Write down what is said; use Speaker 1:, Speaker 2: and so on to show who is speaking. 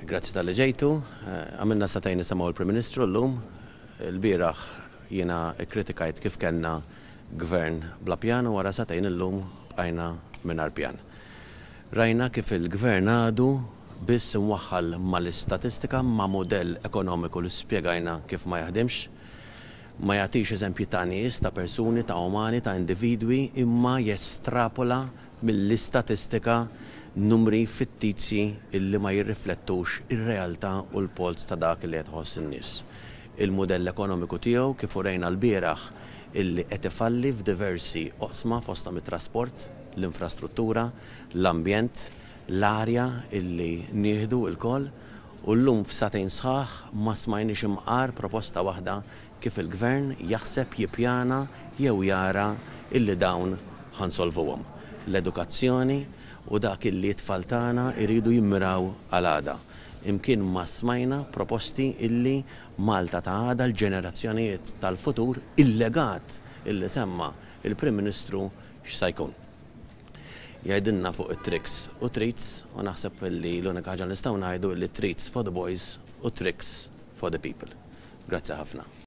Speaker 1: Grazzi tal-li ġejtu. Għamilna satajn nisimgħu l-Prim Ministru llum. Il-bieraħ jiena kritikajt kif kellna gvern bla pjan u wara satajn illum bqajna mingħajr pjan. Rajna kif il-gvern għadu biss imwaħħal mal-istatistika ma' modell ekonomiku li spjegajna kif ma jaħdimx. Ma jagħtix eżempji ta' nies, ta' persuni, ta' umani, ta' individwi, imma jestrapola mill-istatistika numri fittizji illi ma jirriflettux ir-realtà u l-polz ta' dak li qed iħoss in-nies. Il-mudell ekonomiku tiegħu kif urejna l-bieraħ illi qed ifalli f'diversi oqsma fosthom it-trasport, l-infrastruttura, l-ambjent, l-arja illi nieħdu l-koll u llum f'satejn sħaħ ma smajniex imqar proposta waħda kif il-gvern jaħseb jippjana jew jara illi dawn ħansolvuhom. L-edukazzjoni u dak illi t-tfal tagħna jridu jimmiraw għal għada. Imkien ma smajna proposti illi Malta ta' għada l-ġenerazzjonijiet tal-futur illegat illi semma il-Prim Ministru x'sa jkun. Jgħidilna fuq it-tricks u treats u naħseb illi l-unika ħaġa nistgħu ngħidu li treats for the boys u tricks for the people. Grazzi ħafna.